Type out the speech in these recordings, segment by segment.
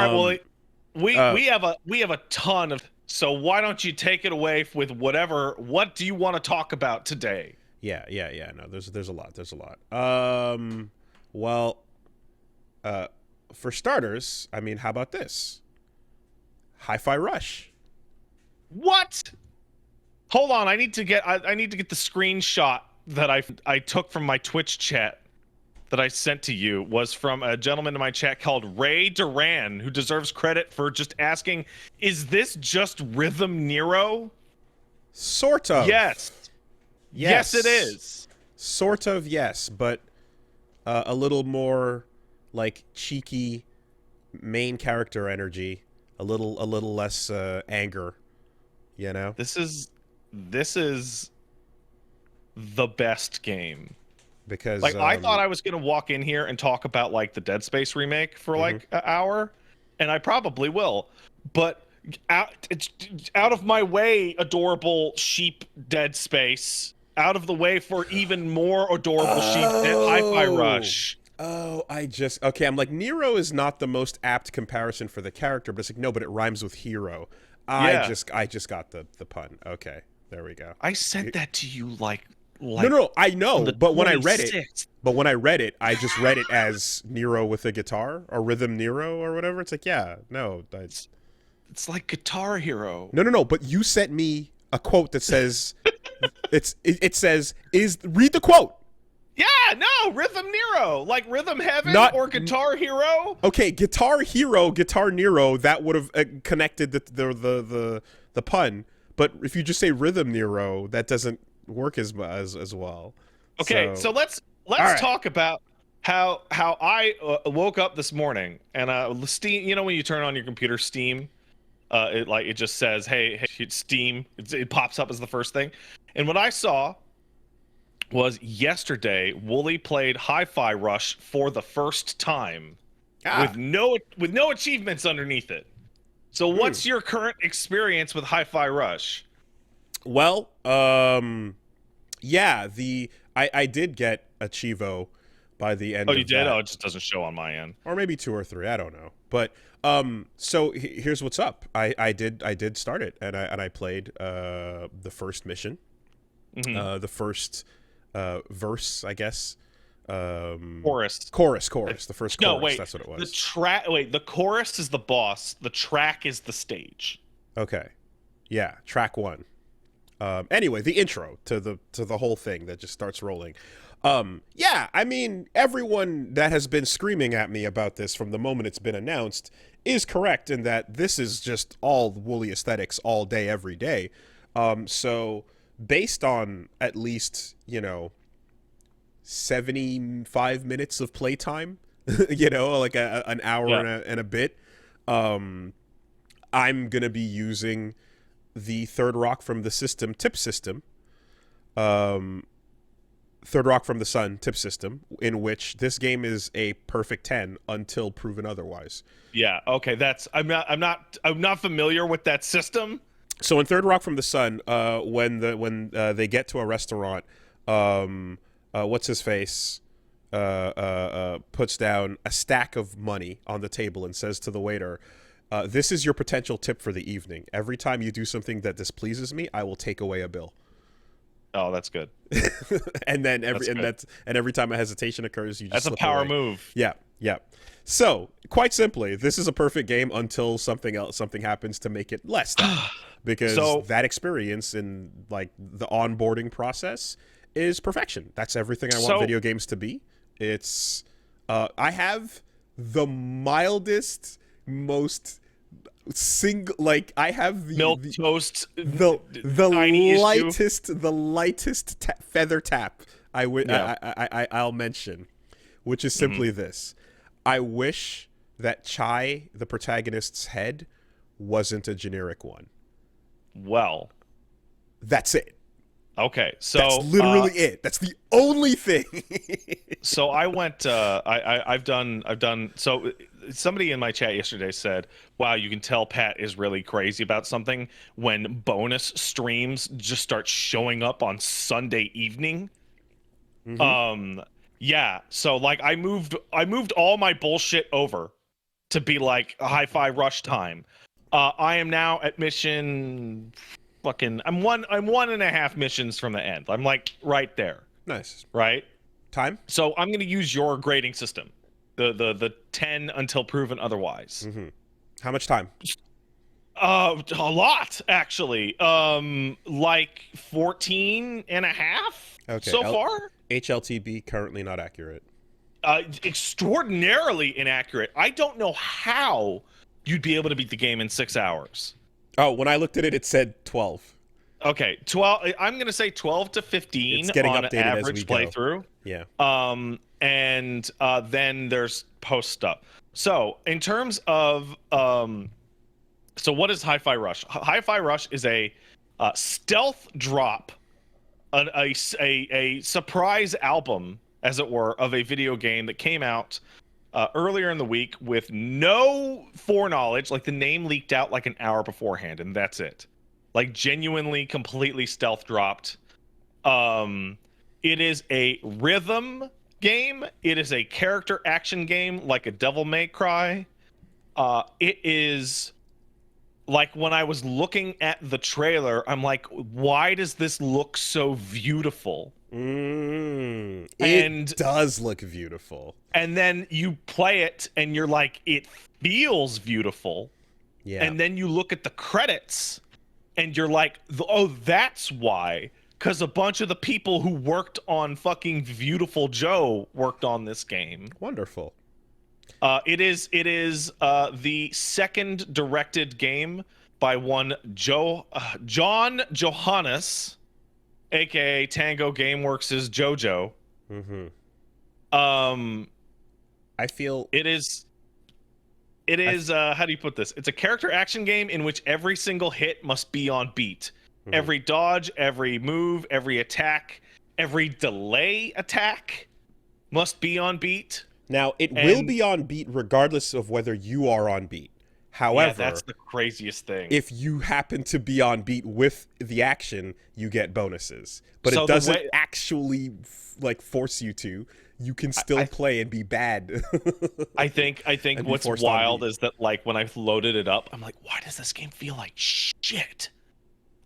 right, well, Uh, we have a ton of, so why don't you take it away with whatever, what do you want to talk about today? yeah. No, there's a lot. There's a lot. Well, uh, for starters, I mean, how about this? Hi-Fi Rush. What? Hold on, I need to get the screenshot that I took from my Twitch chat that I sent to you was from a gentleman in my chat called Ray Duran, who deserves credit for just asking, "Is this just Rhythm Nero?" Sort of. Yes. Yes, it Yes. is. Sort of, yes, but a little more like cheeky main character energy, a little less anger, you know? This is the best game. Because Like I thought I was gonna walk in here and talk about like the Dead Space remake for mhm. like an hour, and I probably will. But it's out of my way, adorable sheep Dead Space. Out of the way for even more adorable sheep Hi-Fi Oh. Rush. Oh, I just okay. I'm like Nero is not the most apt comparison for the character, but it's like no, but it rhymes with hero. Yeah, I just got the pun. Okay, there we go. I sent that to you No, like no, I on know, the but when I read it, 26th. I just read it as Nero with a guitar or Rhythm Nero or whatever. It's like, yeah, no, It's like Guitar Hero. no. But you sent me a quote that says, it says is read the quote. Yeah, no, Rhythm Nero, like Rhythm Heaven Not or Guitar Hero. okay. Guitar Hero, Guitar Nero. That would have connected the pun. But if you just say Rhythm Nero, that doesn't work as well. Okay, So so all let's right. talk about how I woke up this morning and Steam. You know when you turn on your computer, Steam, it just says, hey Steam. It pops up as the first thing, and what I saw was yesterday Wooly played Hi-Fi Rush for the first time Ah. with no achievements underneath it. So Hmm. what's your current experience with Hi-Fi Rush? Well, yeah, I did get a Chivo by the Oh, end you of did? Oh, that, it just doesn't show on my end. or maybe two or three. I don't know. But so here's what's up. I did start it, and I played the first mission, Hmm. the first verse, I guess. Chorus. Chorus, the first No, chorus. wait. That's what it The was. track. Wait, the chorus is the boss. The track is the stage. Okay, yeah, track one. Anyway, the intro to the whole thing that just starts rolling. Yeah, I mean, everyone that has been screaming at me about this from the moment it's been announced is correct in that this is just all Woolly aesthetics all day, every day. So based on at least 75 minutes of playtime, like an hour Yeah. and a bit, um, I'm gonna be using the Third Rock from the System tip system, um, Third Rock from the Sun tip system, in which this game is a perfect 10 until proven otherwise. Yeah. Okay. That's. I'm not familiar with that system. So in Third Rock from the Sun, when they get to a restaurant, what's his face puts down a stack of money on the table and says to the waiter, "This is your potential tip for the evening. Every time you do something that displeases me, I will take away a bill." Oh, that's good. And then That's good. every time a hesitation occurs, you just That's a slip power away. move. Yeah, yeah. So quite simply, this is a perfect game until something happens to make it less that, because So that experience in like the onboarding process is perfection. That's everything I want so video games to be. It's I have the mildest, most single like I have milk the toast, the tiny issue. lightest feather tap Yeah. I'll mention, which is Hmm. simply this: I wish that Chai, the protagonist's head, wasn't a generic one. Well. That's it. Okay. That's So literally it. That's the only thing. so I went. I've done. So somebody in my chat yesterday said, "Wow, you can tell Pat is really crazy about something when bonus streams just start showing up on Sunday evening." Hmm. Um, yeah. So like, I moved all my bullshit over to be like a hi-fi rush time. I am now at mission fucking I'm 1.5 missions from the end. I'm like right there. Nice. Right? Time? So I'm gonna use your grading system. The 10 until proven otherwise. Mm-hmm. How much time? A lot actually. Like 14 and a half Okay. so far. HLTB currently not accurate. Extraordinarily inaccurate. I don't know how you'd be able to beat the game in 6 hours. Oh, when I looked at it, it said 12. Okay, 12. I'm gonna say 12 to 15 It's getting on updated as average we go. playthrough. Yeah. And then there's post stuff. So in terms of so what is Hi-Fi Rush? Hi-Fi Rush is a stealth drop, a surprise album, as it were, of a video game that came out earlier in the week with no foreknowledge. Like the name leaked out like an hour beforehand, and that's it. Like genuinely, completely stealth dropped. It is a rhythm game. It is a character action game, like a Devil May Cry. It is like when I was looking at the trailer, I'm like, why does this look so beautiful? It does look beautiful. And then you play it and you're like, it feels beautiful. Yeah. And then you look at the credits and you're like, oh, that's why. Because a bunch of the people who worked on fucking Beautiful Joe worked on this game. Wonderful. It is the second directed game by one John Johannes, aka Tango Gameworks' JoJo. Mm-hmm. I feel it is how do you put this? It's a character action game in which every single hit must be on beat. Mm-hmm. Every dodge, every move, every attack, every delay attack must be on beat. Now, it will be on beat regardless of whether you are on beat. However, yeah, that's the craziest thing. If you happen to be on beat with the action, you get bonuses. But it doesn't actually like force you to. You can still play and be bad. I think what's wild is that like when I loaded it up, I'm like, why does this game feel like shit?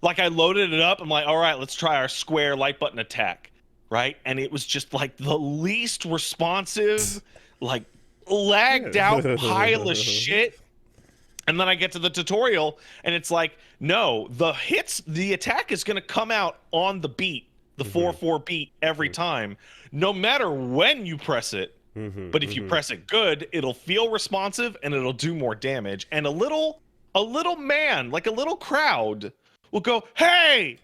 Like I loaded it up, I'm like, all right, let's try our square light button attack. Right? And it was just like the least responsive, like lagged out pile of shit. And then I get to the tutorial and it's like, no, the attack is going to come out on the beat, the 4/4 beat every time, no matter when you press it. But if you press it good, it'll feel responsive and it'll do more damage. And a little man, like a little crowd will go, hey!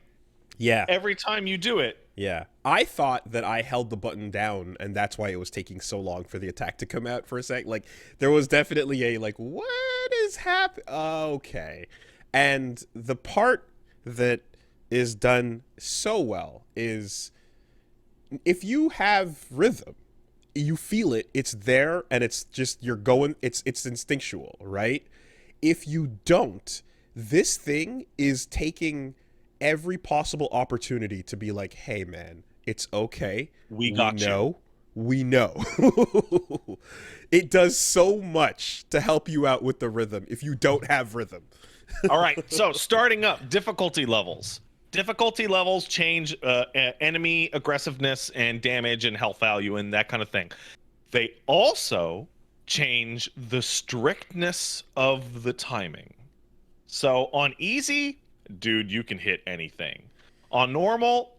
Yeah. Every time you do it. Yeah. I thought that I held the button down and that's why it was taking so long for the attack to come out for a sec. Like, there was definitely a, like, what is happening? Okay. And the part that is done so well is if you have rhythm, you feel it, it's there, and it's just, you're going, it's instinctual, right? If you don't, this thing is taking every possible opportunity to be like, hey man, it's okay. We know. It does so much to help you out with the rhythm if you don't have rhythm. All right, so starting up, difficulty levels. Difficulty levels change enemy aggressiveness and damage and health value and that kind of thing. They also change the strictness of the timing. So on easy, dude, you can hit anything. On normal,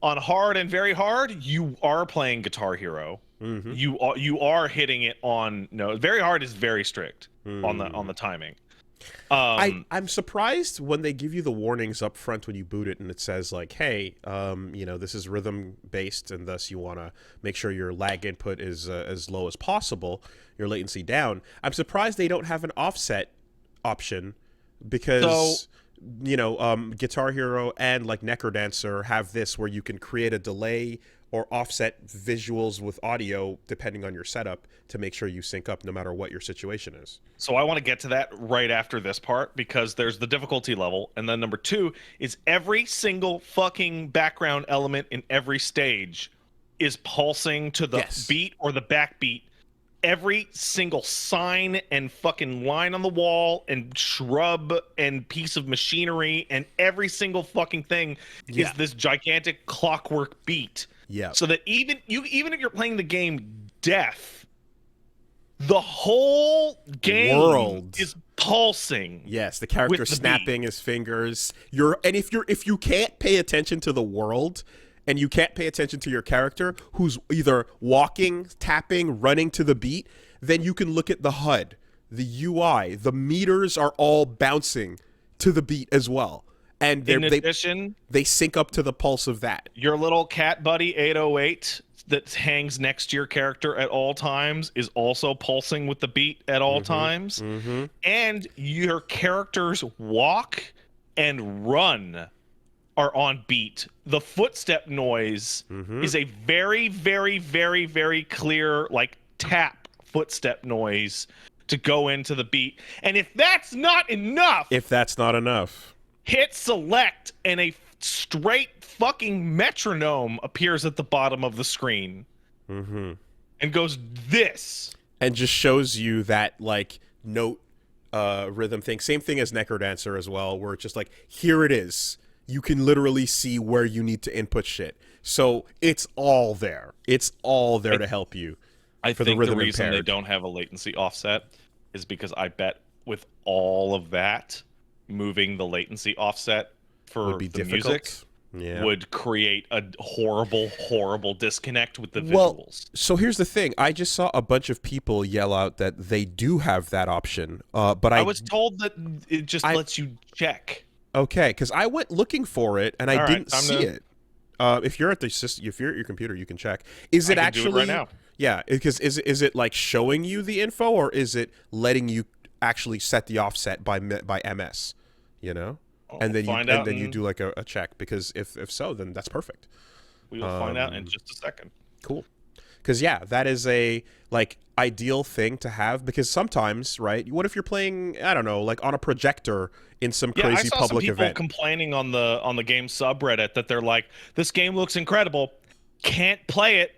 on hard and very hard, you are playing Guitar Hero. You are hitting it on very hard is very strict on the timing. I'm surprised when they give you the warnings up front when you boot it and it says like, hey, this is rhythm based and thus you want to make sure your lag input is as low as possible, your latency down. I'm surprised they don't have an offset option because Guitar Hero and like Necrodancer have this where you can create a delay or offset visuals with audio depending on your setup to make sure you sync up no matter what your situation is. So I want to get to that right after this part because there's the difficulty level, and then number 2 is every single fucking background element in every stage is pulsing to the beat or the backbeat every single sign and fucking line on the wall and shrub and piece of machinery and every single fucking thing Yeah. is this gigantic clockwork beat. Yeah. So that even if you're playing the game deaf, the whole game World is pulsing. Yes, the character with the snapping his fingers. If you can't pay attention to the world and you can't pay attention to your character who's either walking, tapping, running to the beat, then you can look at the HUD, the UI, the meters are all bouncing to the beat as well. And In addition, they sync up to the pulse of that. your little cat buddy 808 that hangs next to your character at all times is also pulsing with the beat at all times. And your character's walk and run are on beat. The footstep noise is a very, very, very, very clear, like, tap footstep noise to go into the beat. And if that's not enough, hit select and a straight fucking metronome appears at the bottom of the screen and goes this. And just shows you that, like, note rhythm thing. Same thing as Necrodancer as well, where it's just like, here it is. You can literally see where you need to input shit. So it's all there. It's all there to help you. I think the reason they don't have a latency offset is because I bet with all of that, moving the latency offset for the music would create a horrible, horrible disconnect with the visuals. Well, so here's the thing. I just saw a bunch of people yell out that they do have that option, but I was told that it just lets you check. Okay, because I went looking for it and I didn't see it. If you're at if you're at your computer, you can check. Is it actually? Do it right now. Yeah, because is it like showing you the info, or is it letting you actually set the offset by MS? You know, and then you do like a check, because if so, then that's perfect. We will find out in just a second. Cool. Because yeah, that is a like ideal thing to have, because sometimes, right? What if you're playing, I don't know, like on a projector in some crazy public event? I saw some people complaining on the game subreddit that they're like, this game looks incredible, can't play it,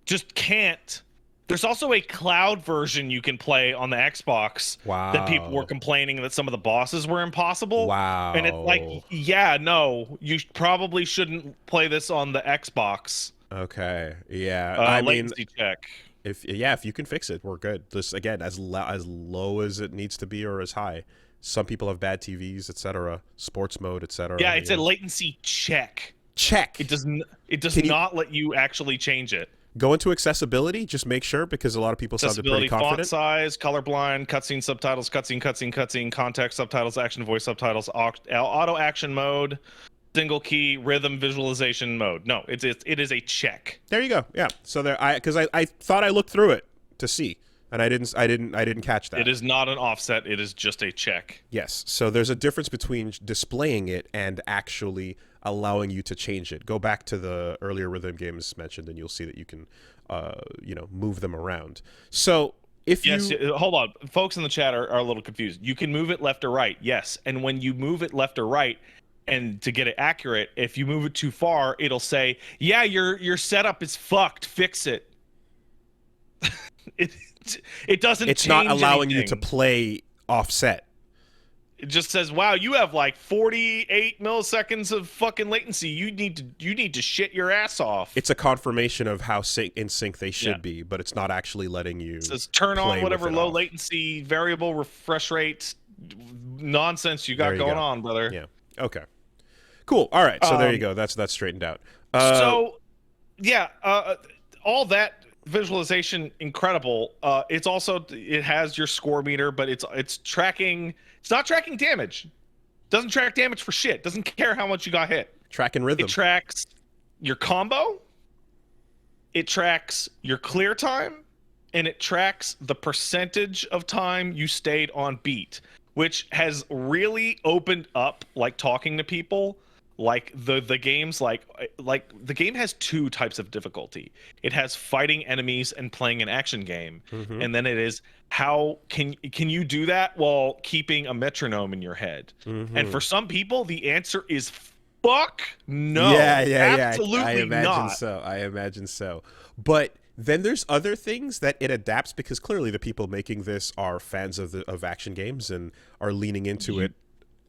just can't. There's also a cloud version you can play on the Xbox that people were complaining that some of the bosses were impossible. Wow. And it's like, yeah, no, you probably shouldn't play this on the Xbox. Okay. Yeah. I mean, latency check. If you can fix it, we're good. This again, as low as it needs to be or as high. Some people have bad TVs, etc. Sports mode, etc. Yeah, it's a latency check. Check. It does not let you actually change it. Go into accessibility. Just make sure, because a lot of people sounded pretty confident. Font size, colorblind, cutscene subtitles, cutscene, context subtitles, action voice subtitles, auto action mode, single key rhythm visualization mode. No, it is a check. There you go. Yeah. So there, because I thought I looked through it to see, and I didn't catch that. It is not an offset. It is just a check. Yes. So there's a difference between displaying it and actually allowing you to change it. Go back to the earlier rhythm games mentioned, and you'll see that you can, move them around. So hold on, folks in the chat are a little confused. You can move it left or right. Yes, and when you move it left or right, and to get it accurate, if you move it too far, it'll say, "Yeah, your setup is fucked. Fix it." It doesn't. It's not allowing anything. you to play offset. It just says, "Wow, you have like 48 milliseconds of fucking latency. You need to shit your ass off." It's a confirmation of how in sync they should be, but it's not actually letting you. It says turn on whatever low latency variable refresh rate nonsense you got going on, brother. Yeah. Okay. Cool. All right. So there you go. That's straightened out. All that visualization, incredible. It has your score meter, but it's tracking. It's not tracking damage. Doesn't track damage for shit. Doesn't care how much you got hit. Tracking rhythm. It tracks your combo. It tracks your clear time, and it tracks the percentage of time you stayed on beat, which has really opened up, like, talking to people. Like the game's like the game has two types of difficulty. It has fighting enemies and playing an action game, and then it is how can you do that while keeping a metronome in your head? And for some people, the answer is fuck no. Yeah. Absolutely I imagine not. so. I imagine so. But Then there's other things that it adapts because clearly the people making this are fans of action games and are leaning into it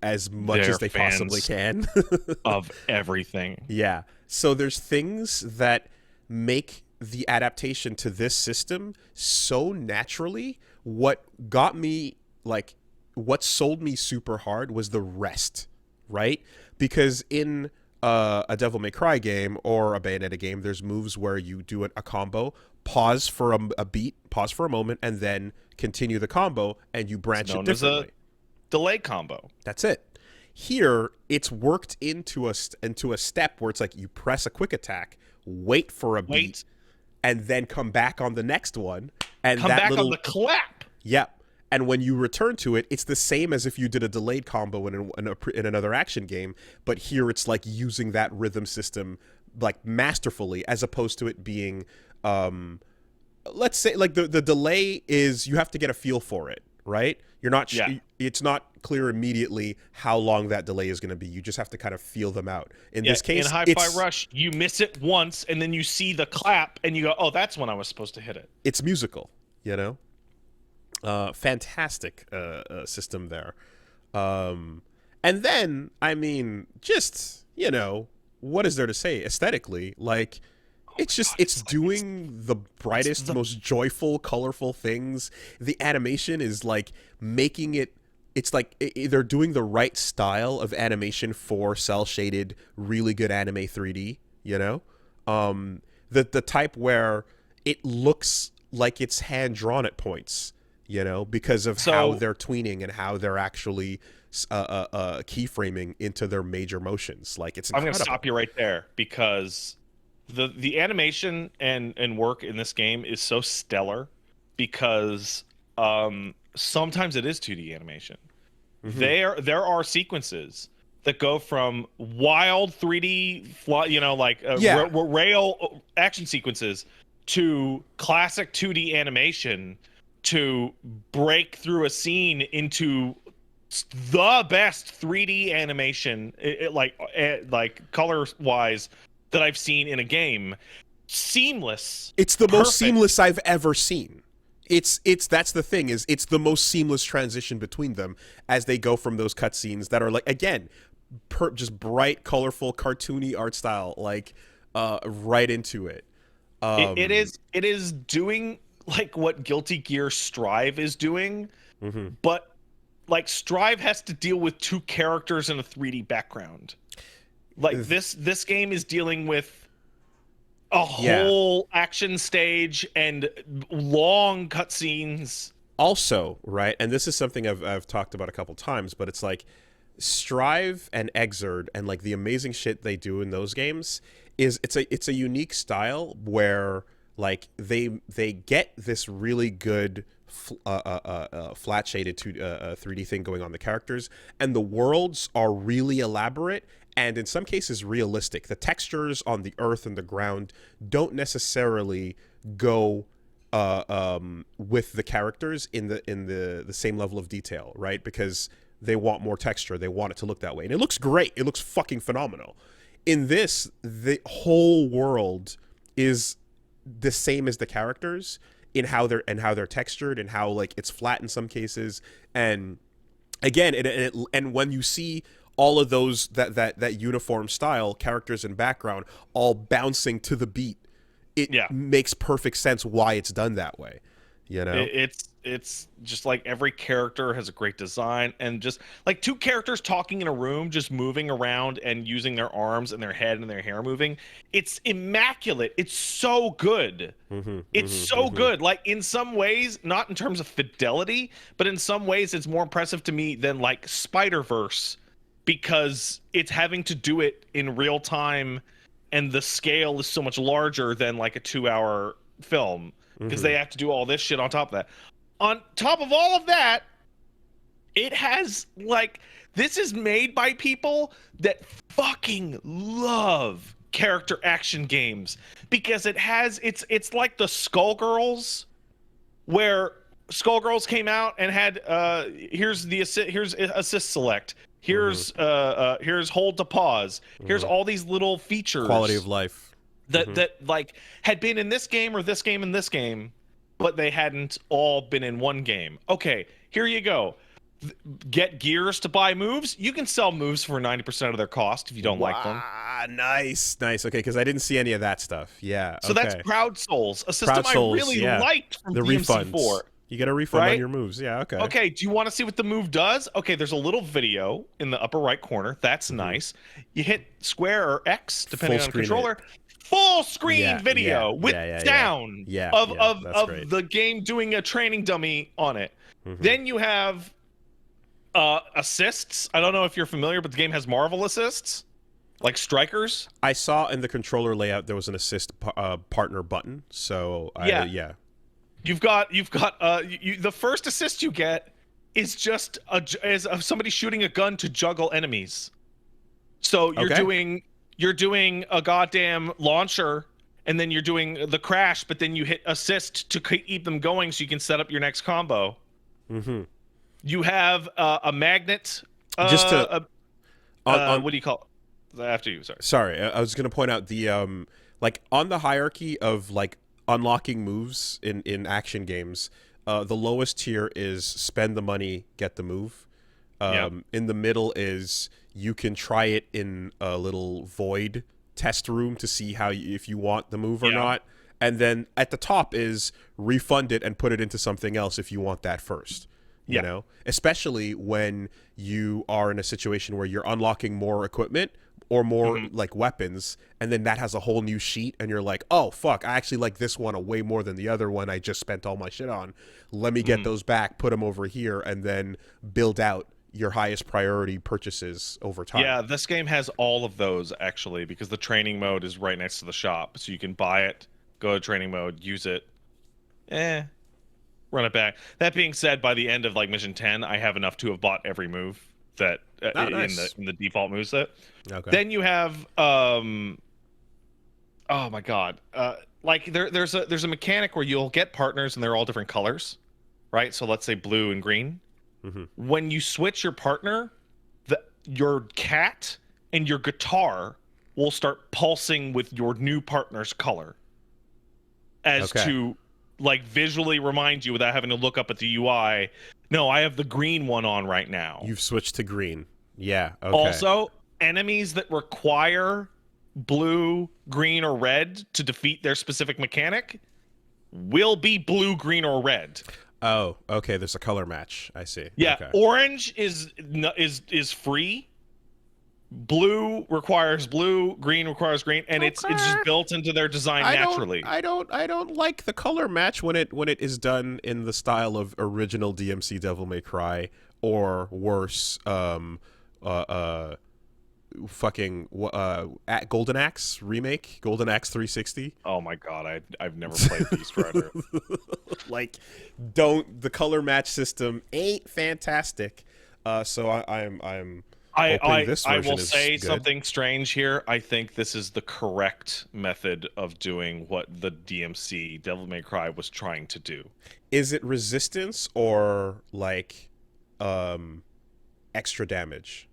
as much They're as they possibly can. of everything. Yeah. So there's things that make the adaptation to this system so naturally. What got me, like, what sold me super hard was the rest, right? Because in a Devil May Cry game or a Bayonetta game, there's moves where you do a combo, pause for a beat, pause for a moment, and then continue the combo, and you branch it differently. As a delay combo. That's it. Here, it's worked into a step where it's like you press a quick attack, wait for a beat, and then come back on the next one, and come back on the clap. Yep. And when you return to it, it's the same as if you did a delayed combo in another action game, but here it's like using that rhythm system like masterfully, as opposed to it being, let's say, like the delay is you have to get a feel for it, right? You're not, it's not clear immediately how long that delay is going to be. You just have to kind of feel them out. In this case, in Hi-Fi Rush, you miss it once, and then you see the clap, and you go, "Oh, that's when I was supposed to hit it." It's musical, you know. Fantastic system there. And then, I mean, just, you know, what is there to say aesthetically? Like, it's doing the brightest, most joyful, colorful things. The animation is like making it, it's like they're doing the right style of animation for cell shaded, really good anime 3D, you know? The type where it looks like it's hand drawn at points, you know, because of how they're tweening and how they're actually keyframing into their major motions. Like, it's incredible. I'm going to stop you right there because the animation and work in this game is so stellar because sometimes it is 2D animation. Mm-hmm. There are sequences that go from wild 3D, you know, like rail action sequences to classic 2D animation to break through a scene into the best 3D animation, like color-wise, that I've seen in a game. Seamless. It's the most seamless I've ever seen. It's that's the thing, is it's the most seamless transition between them as they go from those cutscenes that are like, again, just bright, colorful, cartoony art style, like right into it. It is doing like what Guilty Gear Strive is doing, but like Strive has to deal with two characters in a 3D background. Like this game is dealing with a whole action stage and long cutscenes. Also, right, and this is something I've talked about a couple times, but it's like Strive and Exerd and like the amazing shit they do in those games is it's a unique style where like they get this really good flat shaded 3D thing going on the characters, and the worlds are really elaborate and in some cases realistic. The textures on the earth and the ground don't necessarily go with the characters in the same level of detail, right? Because they want more texture, they want it to look that way, and it looks great. It looks fucking phenomenal. In this, the whole world is the same as the characters in how they're textured and how like it's flat in some cases. And again, and when you see all of those that uniform style characters and background all bouncing to the beat, it makes perfect sense why it's done that way. You know, it's just like every character has a great design, and just like two characters talking in a room, just moving around and using their arms and their head and their hair moving. It's immaculate. It's so good. It's so good. Like in some ways, not in terms of fidelity, but in some ways it's more impressive to me than like Spider-Verse, because it's having to do it in real time and the scale is so much larger than like a 2-hour film, because they have to do all this shit on top of that. On top of all of that, it has like, this is made by people that fucking love character action games, because it's like the Skullgirls, where Skullgirls came out and had here's assist select, here's hold to pause, here's all these little features, quality of life. that like had been in this game or this game and this game, but they hadn't all been in one game. Okay, here you go. Get gears to buy moves. You can sell moves for 90% of their cost if you don't like them. Wow, nice, nice. Okay, because I didn't see any of that stuff. Yeah, So that's okay. Crowd Souls, a system Crowd I Souls, really yeah. liked from The refunds. DMC4. You get a refund on Right? your moves. Yeah, okay. Okay, do you want to see what the move does? Okay, there's a little video in the upper right corner. That's nice. You hit square or X, depending Full on screen controller. Full screen Yeah, video with sound Yeah, of yeah, that's great. the game doing a training dummy on it. Then you have assists. I don't know if you're familiar, but the game has Marvel assists, like strikers. I saw in the controller layout there was an assist partner button. So yeah. You've got the first assist you get is just somebody shooting a gun to juggle enemies. So you're doing a goddamn launcher, and then you're doing the crash, but then you hit assist to keep them going so you can set up your next combo. You have a magnet. Just to what do you call it? After you, sorry. Sorry, I was going to point out the like on the hierarchy of like unlocking moves in action games, the lowest tier is spend the money, get the move. In the middle is you can try it in a little void test room to see if you want the move or not. And then at the top is refund it and put it into something else if you want that first. You know, especially when you are in a situation where you're unlocking more equipment or more like weapons, and then that has a whole new sheet, and you're like, oh fuck, I actually like this one way more than the other one I just spent all my shit on. Let me get those back, put them over here, and then build out your highest priority purchases over time. Yeah, this game has all of those actually, because the training mode is right next to the shop, so you can buy it, go to training mode, use it, run it back. That being said, by the end of like mission 10, I have enough to have bought every move that in the default moveset. Okay. Then you have oh my god, like there's a mechanic where you'll get partners and they're all different colors, right? So let's say blue and green. When you switch your partner, your cat and your guitar will start pulsing with your new partner's color, as to like visually remind you without having to look up at the UI. No, I have the green one on right now. You've switched to green. Yeah. Okay. Also, enemies that require blue, green, or red to defeat their specific mechanic will be blue, green, or red. Oh, okay. There's a color match. I see. Yeah, okay. Orange is free. Blue requires blue, green requires green, and it's just built into their design naturally. I don't like the color match when it is done in the style of original DMC Devil May Cry, or worse, fucking Golden Axe remake, Golden Axe 360. Oh my god, I've never played Beast Rider. Like, the color match system ain't fantastic. So I'm I will is say good. something strange here. I think this is the correct method of doing what the DMC Devil May Cry was trying to do. Is it resistance or like extra damage?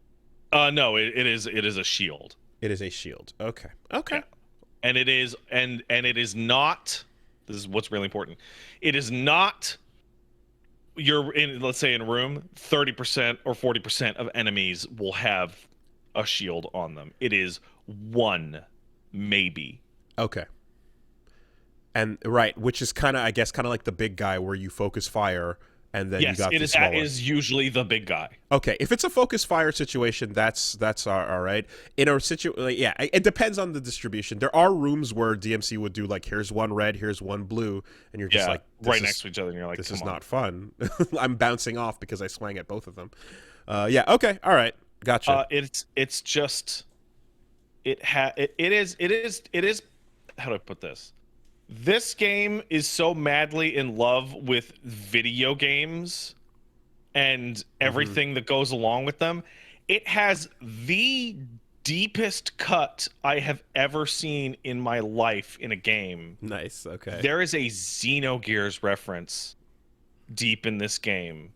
No, it is a shield. It is a shield. Okay. Okay. Yeah. And it is and it is not, this is what's really important. It is not, you're in, let's say in a room, 30% or 40% of enemies will have a shield on them. It is one, maybe. Okay. And right, which is kind of, I guess, kind of like the big guy where you focus fire and then you got the smaller. That is usually the big guy. Okay, if it's a focus fire situation, that's all right. In a situation, yeah, it depends on the distribution. There are rooms where DMC would do like, here's one red, here's one blue, and you're just like, right next to each other, and you're like, this is not fun. I'm bouncing off because I swang at both of them. Yeah, okay, all right, gotcha. It's just it is how do I put this? This game is so madly in love with video games and everything that goes along with them. It has the deepest cut I have ever seen in my life in a game. Nice, okay. There is a Xenogears reference deep in this game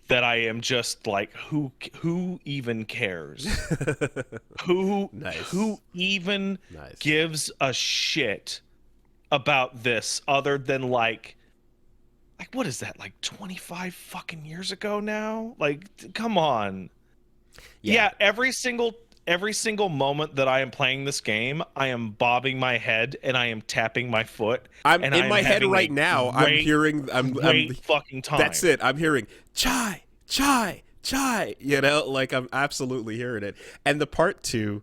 that I am just like, who even cares? Who Nice. who even Nice. gives a shit about this other than like what is that, like 25 fucking years ago now? Like come on. Yeah. Yeah, every single moment that I am playing this game, I am bobbing my head and I am tapping my foot I'm and in I am my head having right a now. I'm great hearing. I'm. great fucking That's time. it. I'm hearing chai, chai, chai. You know, like I'm absolutely hearing it. And the part two,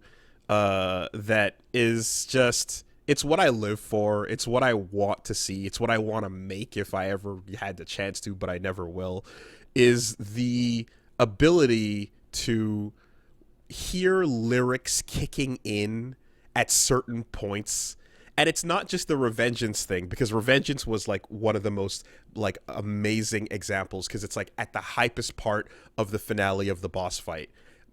that is just. It's what I live for. It's what I want to see. It's what I want to make if I ever had the chance to, but I never will. Is the ability to hear lyrics kicking in at certain points. And it's not just the Revengeance thing, because Revengeance was like one of the most like amazing examples, because it's like at the hypest part of the finale of the boss fight.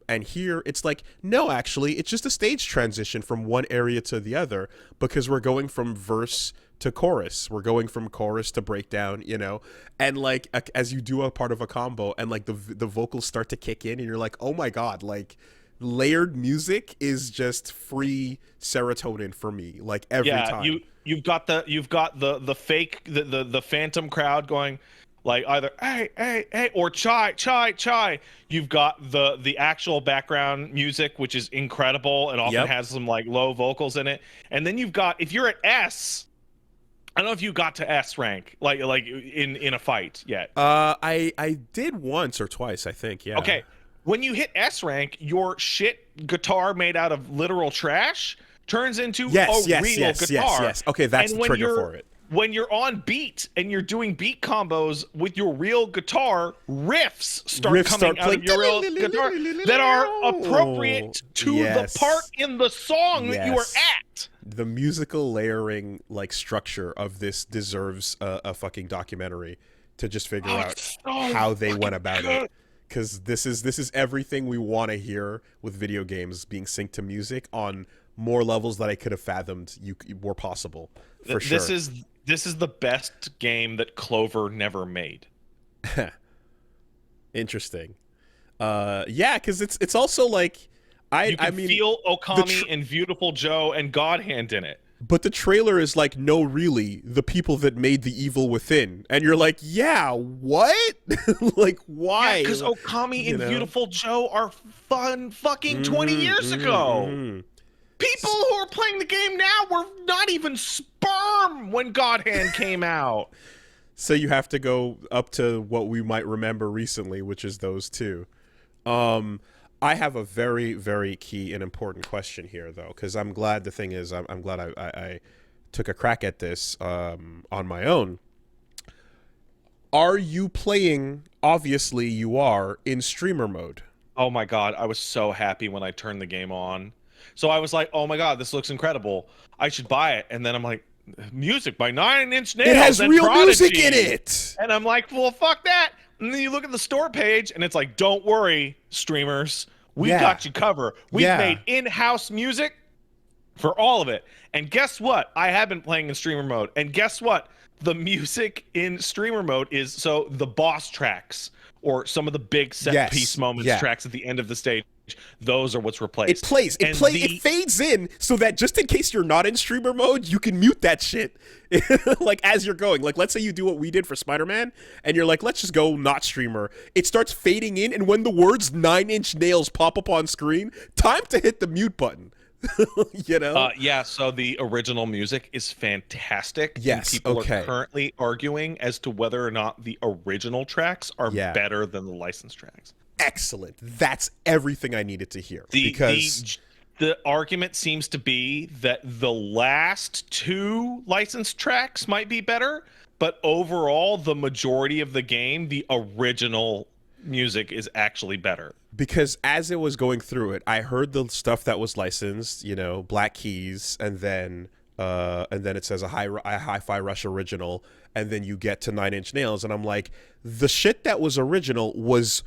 And here it's like, no, actually, it's just a stage transition from one area to the other, because we're going from verse to chorus. We're going from chorus to breakdown, you know? And like as you do a part of a combo and like the vocals start to kick in and you're like, "Oh my god, like layered music is just free serotonin for me, like every Yeah, time." you've got the fake the phantom crowd going like either hey or chai chai chai. You've got the actual background music, which is incredible and often Yep. has some like low vocals in it. And then you've got, if you're at S, I don't know if you got to S rank like in a fight yet. I did once or twice, I think. Yeah. Okay, when you hit S rank, your shit guitar made out of literal trash turns into Yes, a yes, real yes, yes, guitar. yes. Okay, that's And the trigger for it. when you're on beat and you're doing beat combos with your real guitar, riffs start Riffs coming start out of playing your real guitar that are appropriate to the part Yes. in the song that you are Yes. at. The musical layering like structure of this deserves a fucking documentary to just figure Oh, out it's so how they went fucking about good. it, because this is everything we want to hear with video games being synced to music on more levels that I could have fathomed were possible, for sure. This is the best game that Clover never made. Interesting. Yeah, because it's also like You I can mean feel the Okami and Beautiful Joe and God Hand in it. but the trailer is like, no, really, the people that made the evil within, and you're like, yeah, what? Like, why? Yeah, because Okami You and know? Beautiful Joe are fun fucking 20 Mhm, years mhm, ago. mhm. People who are playing the game now were not even sperm when God Hand came out. So you have to go up to what we might remember recently, which is those two. Um, I have a very, very key and important question here, though, because I'm glad. The thing is, I'm glad I took a crack at this on my own. Are you playing? Obviously, you are in streamer mode. Oh my God, I was so happy when I turned the game on. So I was like, oh my God, this looks incredible. I should buy it. And then I'm like, music by Nine Inch Nails It has and real music Prodigy. in it. And I'm like, well, fuck that. And then you look at the store page and it's like, don't worry, streamers. We've Yeah. got you covered. We've Yeah. made in-house music for all of it. And guess what? I have been playing in streamer mode. And guess what? The music in streamer mode is so the boss tracks or some of the big set Yes. piece moments Yeah. tracks at the end of the stage. Those are what's replaced. It plays. And It fades in so that just in case you're not in streamer mode, you can mute that shit. Like as you're going. Like let's say you do what we did for Spider-Man, and you're like, let's just go not streamer. It starts fading in, and when the words 9 Inch Nails pop up on screen, time to hit the mute button. You know? Yeah, so the original music is fantastic. and Yes, people okay. are currently arguing as to whether or not the original tracks are Yeah. better than the licensed tracks. Excellent. That's everything I needed to hear. The, because the argument seems to be that the last two licensed tracks might be better, but overall, the majority of the game, the original music is actually better. because as it was going through it, I heard the stuff that was licensed, Black Keys, and then it says a Hi-Fi Rush original, and then you get to 9 Inch Nails, and I'm like, the shit that was original was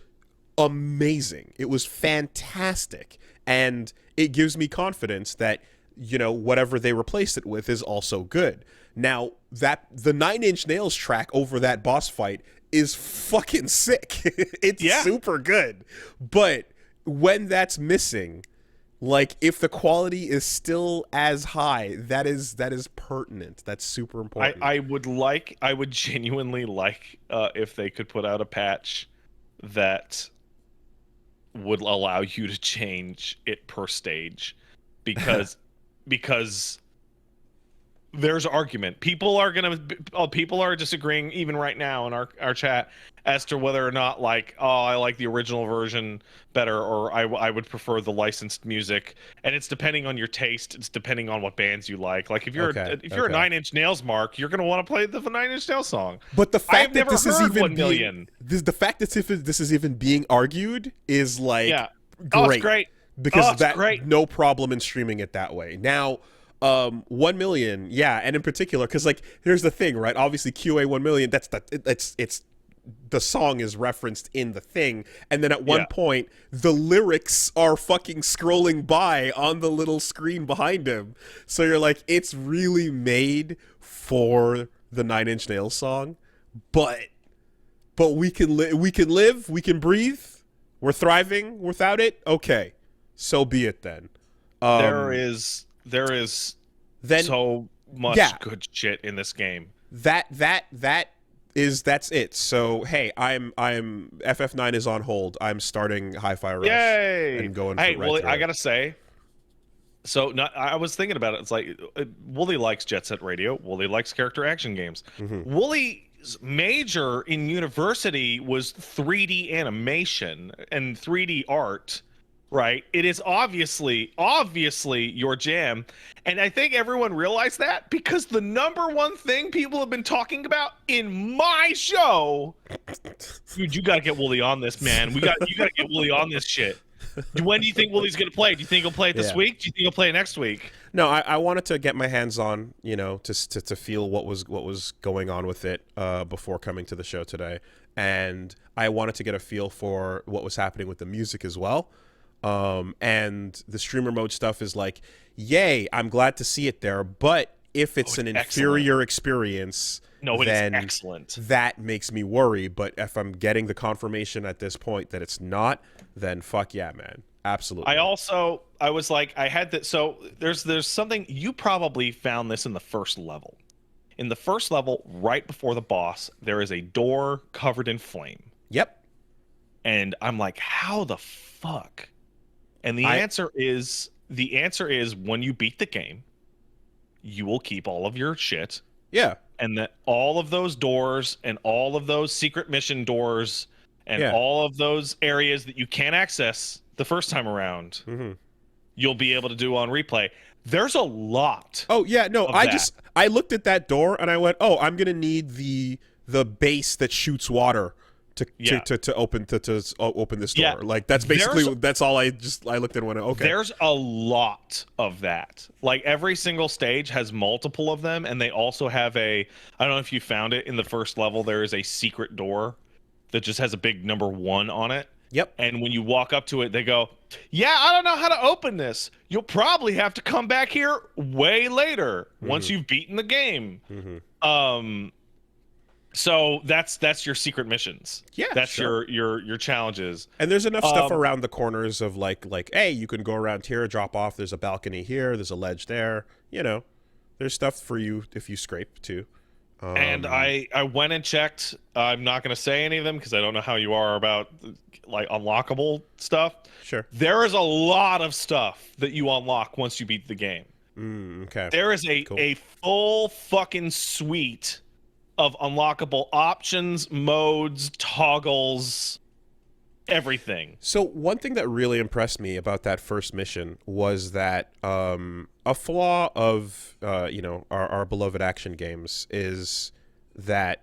amazing. It was fantastic, and it gives me confidence that whatever they replaced it with is also good. Now that the 9 Inch Nails track over that boss fight is fucking sick. It's Yeah. super good. But when that's missing, like if the quality is still as high, that is pertinent. That's super important. I would genuinely like if they could put out a patch that would allow you to change it per stage, because because there's argument. People are disagreeing even right now in our chat as to whether or not, like, oh, I like the original version better, or I would prefer the licensed music. And it's depending on your taste. It's depending on what bands you like. Like if you're Okay, a Nine Inch Nails mark, you're gonna want to play the Nine Inch Nails song. But the I have fact that never this is heard even 1 million. the fact that this is even being argued is like Yeah. Oh, it's great. great. Because It's that great. no problem in streaming it that way. Now, 1 million, yeah, and in particular, because like here's the thing, right? Obviously, QA 1 million. It's the song is referenced in the thing, and then at one Yeah. point, the lyrics are fucking scrolling by on the little screen behind him. So you're like, it's really made for the Nine Inch Nails song, but we can we can live, we can breathe, we're thriving without it. Okay, so be it then. There is Then so much yeah. good shit in this game. That's it. So hey, I'm FF9 is on hold. I'm starting Hi-Fi Rush Yay! and going Hey, for Wooly, retro. I gotta say, so I was thinking about it. It's like Wooly likes Jet Set Radio. Wooly likes character action games. Wooly's major in university was 3D animation and 3D art. Right? It is obviously your jam. And I think everyone realized that, because the number one thing people have been talking about in my show, dude, you gotta get Wooly on this, man. You gotta get Wooly on this shit. When do you think Wooly's gonna play? Do you think he'll play it this Yeah. week? Do you think he'll play it next week? No, I wanted to get my hands on, to feel what was going on with it before coming to the show today, and I wanted to get a feel for what was happening with the music as well. And the streamer mode stuff is like, yay, I'm glad to see it there. But if it's an inferior experience, then it's excellent. That makes me worry. But if I'm getting the confirmation at this point that it's not, then fuck yeah, man. Absolutely. I was like, I had that. So there's something, you probably found this in the first level. In the first level, right before the boss, there is a door covered in flame. Yep. And I'm like, how the fuck? And the answer is when you beat the game, you will keep all of your shit. Yeah. And that all of those doors and all of those secret mission doors and all of those areas that you can't access the first time around, you'll be able to do on replay. There's a lot. Oh yeah, no, I looked at that door and I went, oh, I'm gonna need the base that shoots water to open this door. Yeah. Like that's basically that's all I looked at and went, okay. There's a lot of that. Like every single stage has multiple of them, and they also have I don't know if you found it in the first level, there is a secret door that just has a big number 1 on it. Yep. And when you walk up to it, they go, yeah, I don't know how to open this. You'll probably have to come back here way later once you've beaten the game. So that's your secret missions. Yeah, that's sure. your challenges. And there's enough stuff around the corners of like, hey, you can go around here, drop off. There's a balcony here. There's a ledge there. There's stuff for you if you scrape too. And I went and checked. I'm not going to say any of them because I don't know how you are about like unlockable stuff. Sure. There is a lot of stuff that you unlock once you beat the game. Okay. There is a full fucking suite of unlockable options, modes, toggles, everything. So one thing that really impressed me about that first mission was that a flaw of our beloved action games is that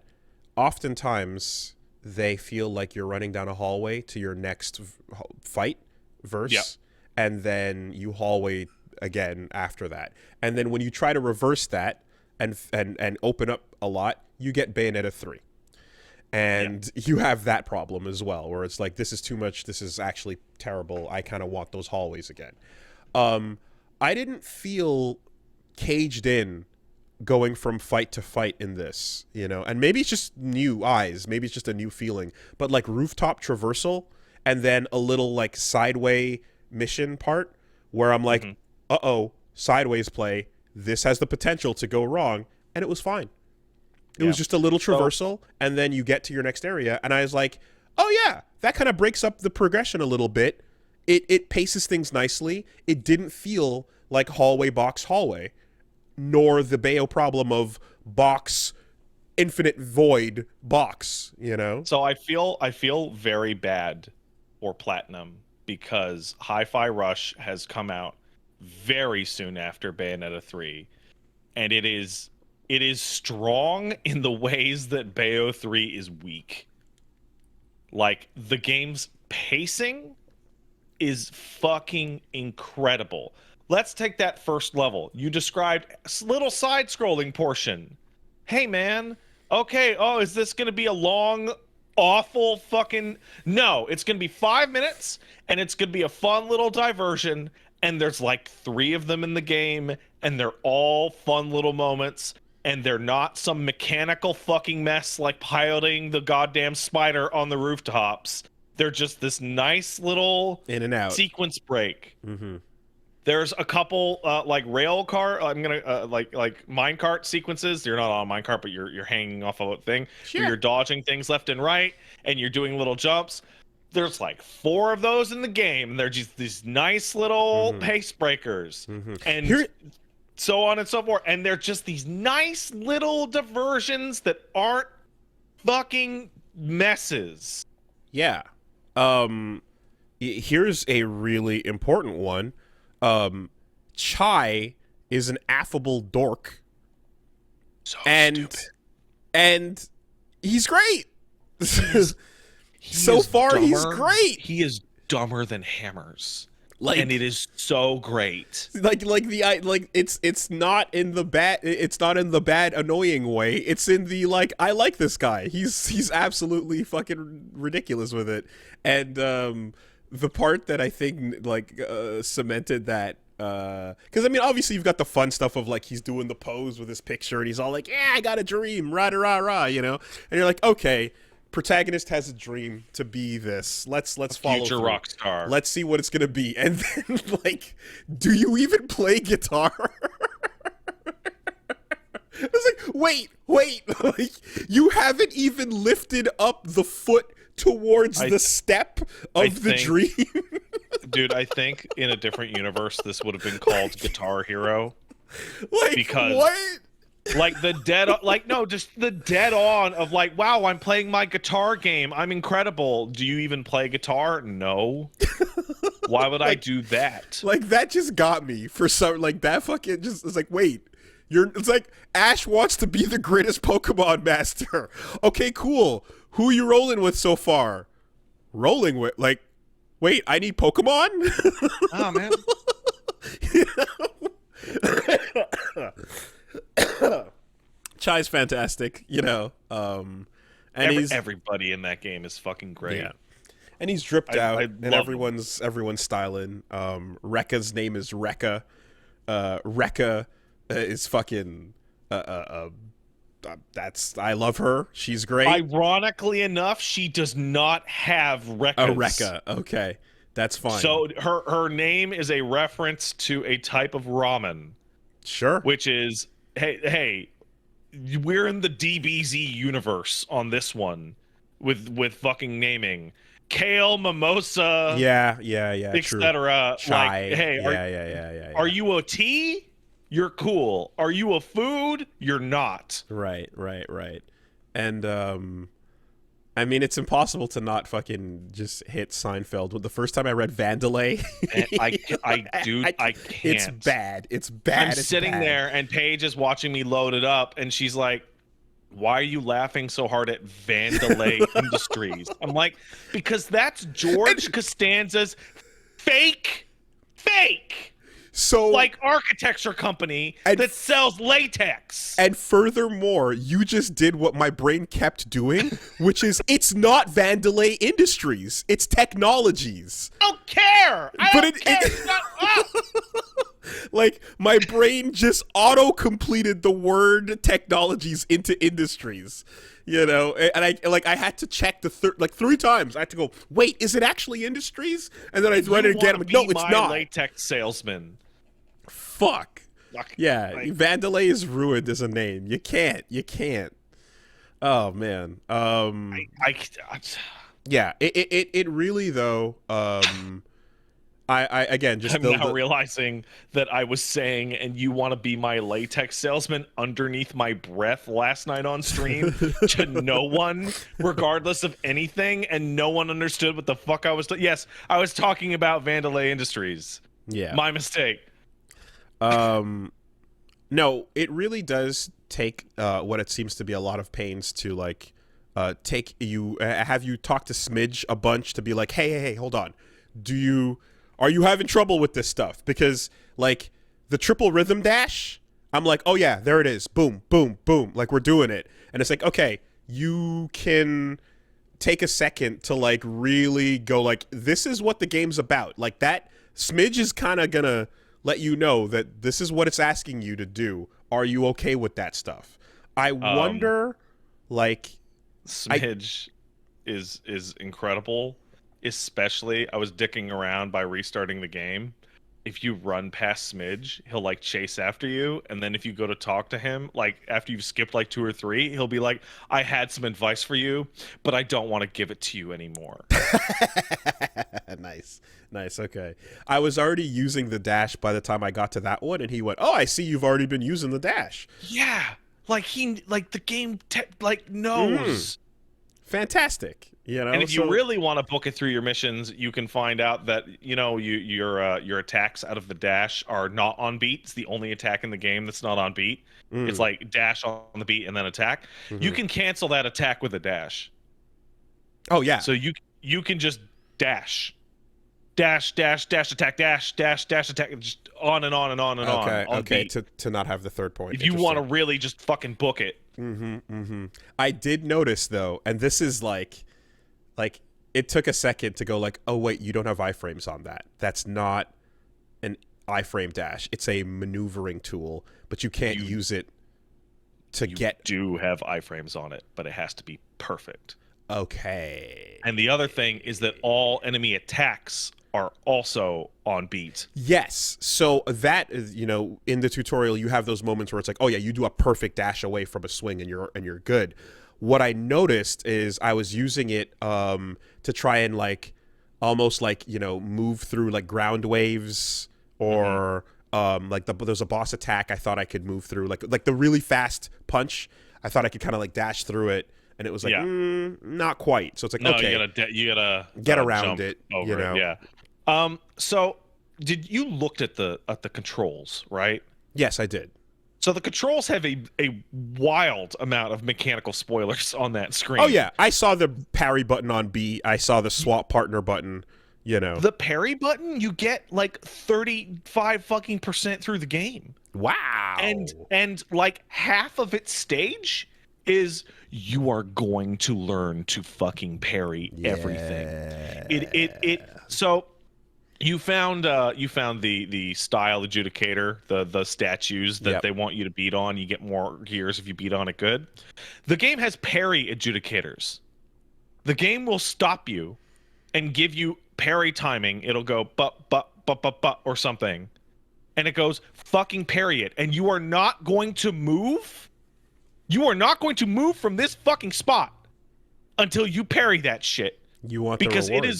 oftentimes they feel like you're running down a hallway to your next fight verse, and then you hallway again after that. And then when you try to reverse that and open up a lot, you get Bayonetta 3. And you have that problem as well, where it's like, this is too much, this is actually terrible, I kind of want those hallways again. I didn't feel caged in going from fight to fight in this, you know, and maybe it's just new eyes, maybe it's just a new feeling, but like rooftop traversal and then a little like sideway mission part where I'm like, uh-oh, sideways play, this has the potential to go wrong, and it was fine. It was just a little traversal, and then you get to your next area, and I was like, oh yeah, that kind of breaks up the progression a little bit. It paces things nicely. It didn't feel like hallway, box, hallway, nor the Bayo problem of box, infinite void, box, you know? So I feel very bad for Platinum because Hi-Fi Rush has come out very soon after Bayonetta 3, and it is strong in the ways that Bayo 3 is weak. Like, the game's pacing is fucking incredible. Let's take that first level. You described a little side-scrolling portion. Hey, man. Okay, oh, is this going to be a long, awful fucking... No, it's going to be 5 minutes, and it's going to be a fun little diversion, and there's like 3 of them in the game, and they're all fun little moments, and they're not some mechanical fucking mess like piloting the goddamn spider on the rooftops. They're just this nice little in and out sequence break. There's a couple like rail car. I'm gonna like minecart sequences. You're not on a minecart, but you're hanging off of a thing. Sure. Where you're dodging things left and right, and you're doing little jumps. There's like 4 of those in the game, and they're just these nice little pace breakers, and so on and so forth. And they're just these nice little diversions that aren't fucking messes. Yeah. Here's a really important one. Chai is an affable dork. So stupid. And he's great. So far, he's great. He is dumber than hammers. Like, and it is so great. It's not in the bad annoying way. It's in the like I like this guy. He's absolutely fucking ridiculous with it. And the part that I think like cemented that because I mean obviously you've got the fun stuff of like he's doing the pose with his picture and he's all like, yeah, I got a dream, rah rah rah, you know, and you're like, okay. Protagonist has a dream to be this. Let's follow future through. rock star. Let's see what it's gonna be. And then like, do you even play guitar? I was like, wait, like you haven't even lifted up the foot towards the step of the dream. Dude, I think in a different universe this would have been called Guitar Hero. Like because what? Like the dead, like no, just the dead on of like, wow, I'm playing my guitar game. I'm incredible. Do you even play guitar? No. Why would I do that? Like that just got me for some. Like that fucking just. It's like wait, It's like Ash wants to be the greatest Pokemon master. Okay, cool. Who you rolling with so far? Rolling with like, wait, I need Pokemon. Oh man. Chai's fantastic, you know. And everybody in that game is fucking great. Yeah. And he's dripped out, and everyone's styling. Rekka's name is Rekka. Rekka is fucking. That's I love her. She's great. Ironically enough, she does not have Rekkas. A Rekka. Okay, that's fine. So her name is a reference to a type of ramen. Sure. Which is hey, we're in the DBZ universe on this one with fucking naming. Kale, mimosa, etc. Chai. Like, hey, yeah. Are you a tea? You're cool. Are you a food? You're not. Right. And I mean, it's impossible to not fucking just hit Seinfeld. The first time I read Vandelay, I can't. It's bad. I'm sitting there, and Paige is watching me load it up, and she's like, "Why are you laughing so hard at Vandelay Industries?" I'm like, "Because that's George Costanza's fake, so like architecture company that sells latex." And furthermore, you just did what my brain kept doing, which is it's not Vandelay Industries, it's Technologies. I don't care. I don't care. Like my brain just auto completed the word technologies into industries, you know, and I had to check like 3 times. I had to go, wait, is it actually industries? And then I read it again. I'm like, no, it's not. Latex salesman. Fuck. Like, Yeah, Vandalay is ruined as a name. You can't. Oh man. Yeah. It really though. I again just. I'm now realizing that I was saying, and you want to be my latex salesman underneath my breath last night on stream to no one, regardless of anything, and no one understood what the fuck I was. Yes, I was talking about Vandalay Industries. Yeah, my mistake. No, it really does take what it seems to be a lot of pains to like take you have you talk to Smidge a bunch to be like, hey, hold on, are you having trouble with this stuff? Because like the triple rhythm dash, I'm like, oh yeah, there it is, boom, boom, boom, like we're doing it, and it's like, okay, you can take a second to like really go like, this is what the game's about. Like that Smidge is kind of gonna let you know that this is what it's asking you to do. Are you okay with that stuff? I wonder, like, Smidge is incredible. Especially, I was dicking around by restarting the game. If you run past Smidge, he'll like chase after you, and then if you go to talk to him, like after you've skipped like 2 or 3, he'll be like, "I had some advice for you, but I don't want to give it to you anymore." Nice. Okay. I was already using the dash by the time I got to that one, and he went, "Oh, I see you've already been using the dash." Yeah, like the game knows. Fantastic. You know, and if you really want to book it through your missions, you can find out that your attacks out of the dash are not on beat. It's the only attack in the game that's not on beat. It's like dash on the beat and then attack. You can cancel that attack with a dash. Oh yeah. So you can just dash, attack, dash, attack, just on and on and on and on. Okay. To not have the third point. If you want to really just fucking book it. I did notice though, and this is like it took a second to go like, oh wait, you don't have iframes on that. That's not an iframe dash. It's a maneuvering tool, but you can't use it to get. You do have iframes on it, but it has to be perfect. Okay. And the other thing is that all enemy attacks are also on beat. Yes. So that is, in the tutorial you have those moments where it's like, oh yeah, you do a perfect dash away from a swing and you're good. What I noticed is I was using it to try and like almost like, move through like ground waves or there's a boss attack I thought I could move through like the really fast punch. I thought I could kind of like dash through it. And it was like, not quite. So it's like, no, okay, you gotta get around it. Over it, yeah. So did you looked at the controls, right? Yes, I did. So the controls have a wild amount of mechanical spoilers on that screen. Oh yeah, I saw the parry button on B. I saw the swap partner button. The parry button you get like 35 fucking % through the game. Wow. And like half of its stage is you are going to learn to fucking parry everything. So you found the style adjudicator, the statues that they want you to beat on. You get more gears if you beat on it good. The game has parry adjudicators. The game will stop you and give you parry timing. It'll go but or something. And it goes fucking parry it. And you are not going to move. You are not going to move from this fucking spot until you parry that shit. You want because the reward.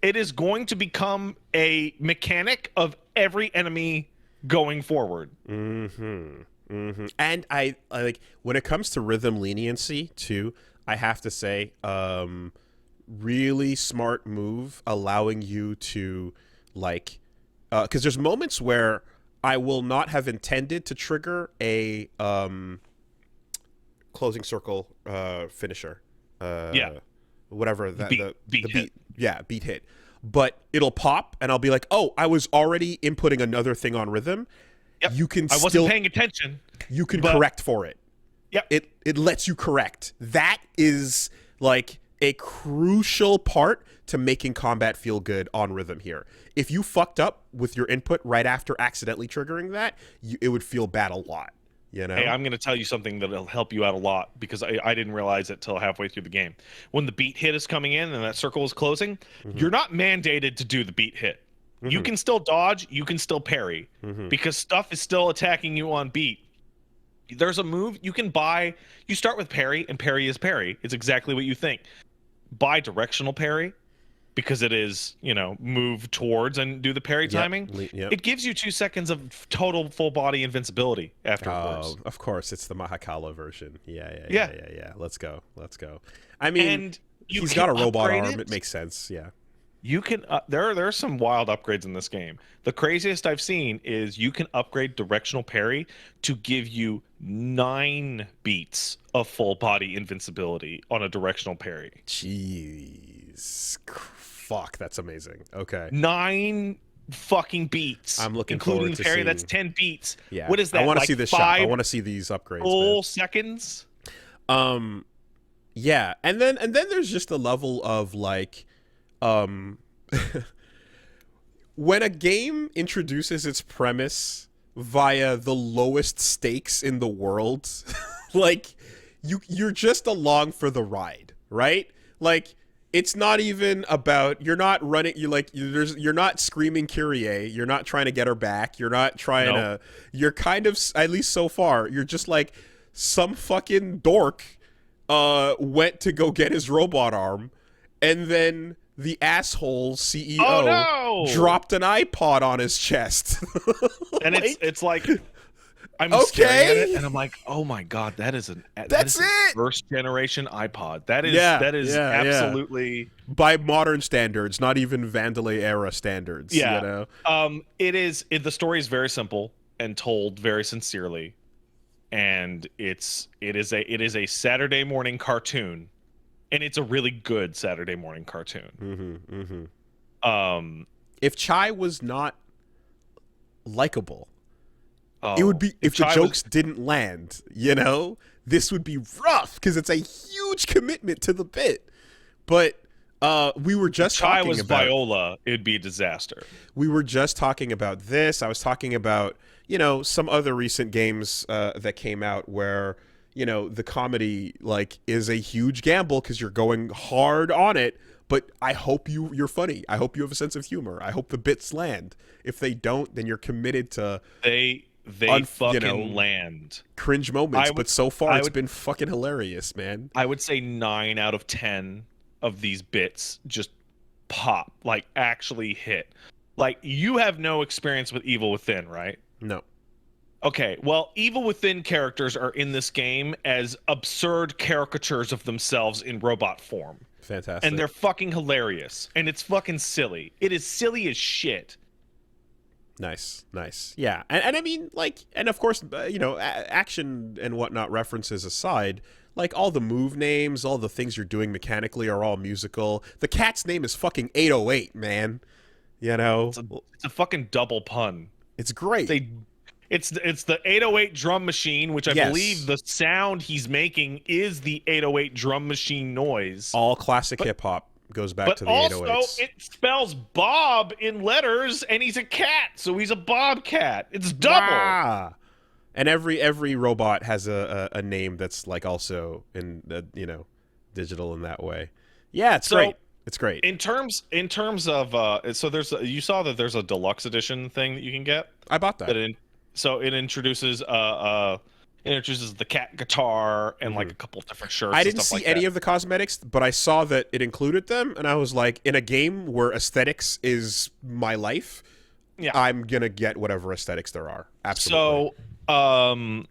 It is going to become a mechanic of every enemy going forward. And I like when it comes to rhythm leniency too, I have to say, really smart move allowing you to like, because there's moments where I will not have intended to trigger a closing circle finisher. Whatever that the beat hit. Beat hit. But it'll pop and I'll be like, "Oh, I was already inputting another thing on rhythm." Yep. I wasn't paying attention. You can correct for it. Yep. It lets you correct. That is like a crucial part to making combat feel good on rhythm here. If you fucked up with your input right after accidentally triggering that, it would feel bad a lot. You know? Hey, I'm going to tell you something that'll help you out a lot because I didn't realize it till halfway through the game. When the beat hit is coming in and that circle is closing, you're not mandated to do the beat hit. You can still dodge, you can still parry because stuff is still attacking you on beat. There's a move you can buy. You start with parry, and parry is parry. It's exactly what you think. Buy directional parry because it is, move towards and do the parry timing. Yep. It gives you 2 seconds of total full body invincibility afterwards. Of course, it's the Mahakala version. Yeah. Let's go. I mean, and he's got a robot arm. It makes sense. Yeah. You can there are some wild upgrades in this game. The craziest I've seen is you can upgrade directional parry to give you 9 beats of full body invincibility on a directional parry. Jeez. Fuck, that's amazing. Okay. 9 fucking beats. I'm looking including forward to parry. seeing... That's 10 beats. Yeah. What is that? I want to like see this 5 shot. I want to see these upgrades. Full seconds. Yeah, and then there's just a level of like when a game introduces its premise via the lowest stakes in the world, like you're just along for the ride, right? Like it's not even about you're not screaming Kyrie, you're not trying to get her back, you're not trying to you're kind of, at least so far, you're just like some fucking dork went to go get his robot arm, and then the asshole CEO dropped an iPod on his chest. And like, it's like I'm staring at it and I'm like, oh my god, that is a first generation iPod. That is absolutely by modern standards, not even Vandalay era standards. Yeah. The story is very simple and told very sincerely. And it is a Saturday morning cartoon, and it's a really good Saturday morning cartoon. If Chai was not likable, it would be if the jokes didn't land. This would be rough because it's a huge commitment to the bit. But we were just talking about Viola, it'd be a disaster. We were just talking about this. I was talking about some other recent games that came out where the comedy is a huge gamble because you're going hard on it. But I hope you're funny. I hope you have a sense of humor. I hope the bits land. If they don't, then you're committed to they fucking land cringe moments. But so far, it's been fucking hilarious, man. I would say 9 out of 10 of these bits just pop, actually hit. You have no experience with Evil Within, right? No. Okay, well, Evil Within characters are in this game as absurd caricatures of themselves in robot form. Fantastic. And they're fucking hilarious. And it's fucking silly. It is silly as shit. Nice. Yeah. And I mean, and of course, action and whatnot references aside, all the move names, all the things you're doing mechanically are all musical. The cat's name is fucking 808, man. It's a fucking double pun. It's great. It's the 808 drum machine, which I believe the sound he's making is the 808 drum machine noise. All classic hip hop goes back to the 808s. But also, it spells Bob in letters, and he's a cat, so he's a bobcat. It's double. Ah. And every robot has a name that's also in digital in that way. Yeah, it's great. It's great. In terms of so you saw that there's a deluxe edition thing that you can get. I bought that. So it introduces the cat guitar and a couple different shirts. I didn't see any of the cosmetics, but I saw that it included them, and I was like, in a game where aesthetics is my life, I'm gonna get whatever aesthetics there are. Absolutely. So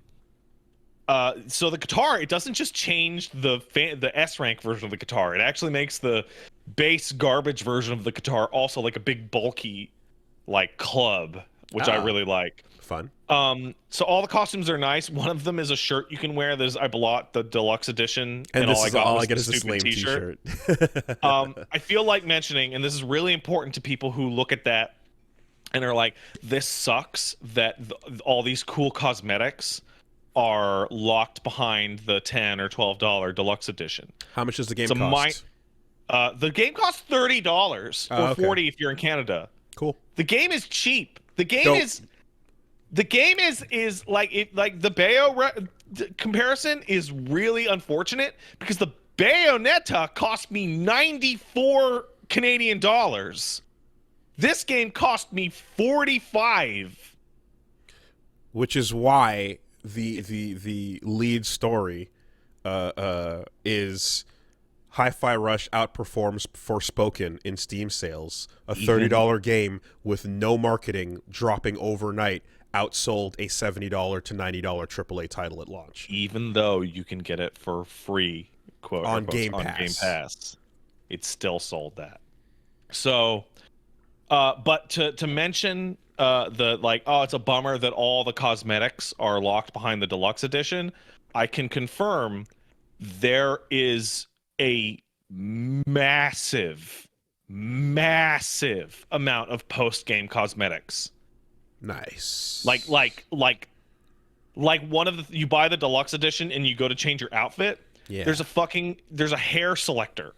the guitar, it doesn't just change the S rank version of the guitar. It actually makes the base garbage version of the guitar also a big bulky club, which I really like. Fun. So all the costumes are nice. One of them is a shirt you can wear. I bought the deluxe edition, and all I get is a lame t-shirt. I feel like mentioning, and this is really important to people who look at that and are like, this sucks that all these cool cosmetics are locked behind the $10 or $12 deluxe edition. How much does the game cost? The game costs $30 or Okay. 40 if you're in Canada. Cool. The game is cheap. Dope. The game is like it like the comparison is really unfortunate because the Bayonetta cost me 94 Canadian dollars. This game cost me 45. Which is why the lead story is Hi-Fi Rush outperforms Forspoken in Steam sales. A $30 game with no marketing dropping overnight outsold a $70 to $90 AAA title at launch. Even though you can get it for free, quote On unquote, Game on Pass. Game Pass, it still sold that. So, but to mention the like, oh, it's a bummer that all the cosmetics are locked behind the deluxe edition. I can confirm there is a massive, massive amount of post-game cosmetics. Nice. Like one of the you buy the deluxe edition and you go to change your outfit. Yeah. There's a hair selector.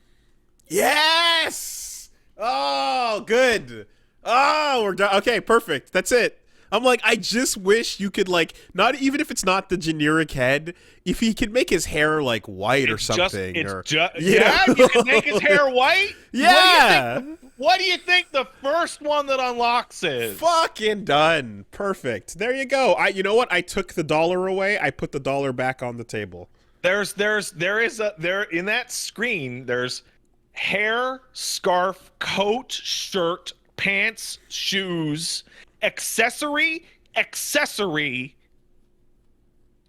Yes! Oh, good. Oh, we're done. Okay, perfect. That's it. I'm like, I just wish you could, like, not even if it's not the generic head, if he could make his hair, like, white or something. Yeah, you can make his hair white? Yeah. What do you think the first one that unlocks is? Fucking done. Perfect. There you go. You know what? I took the dollar away. I put the dollar back on the table. There in that screen, there's hair, scarf, coat, shirt, pants, shoes, accessory,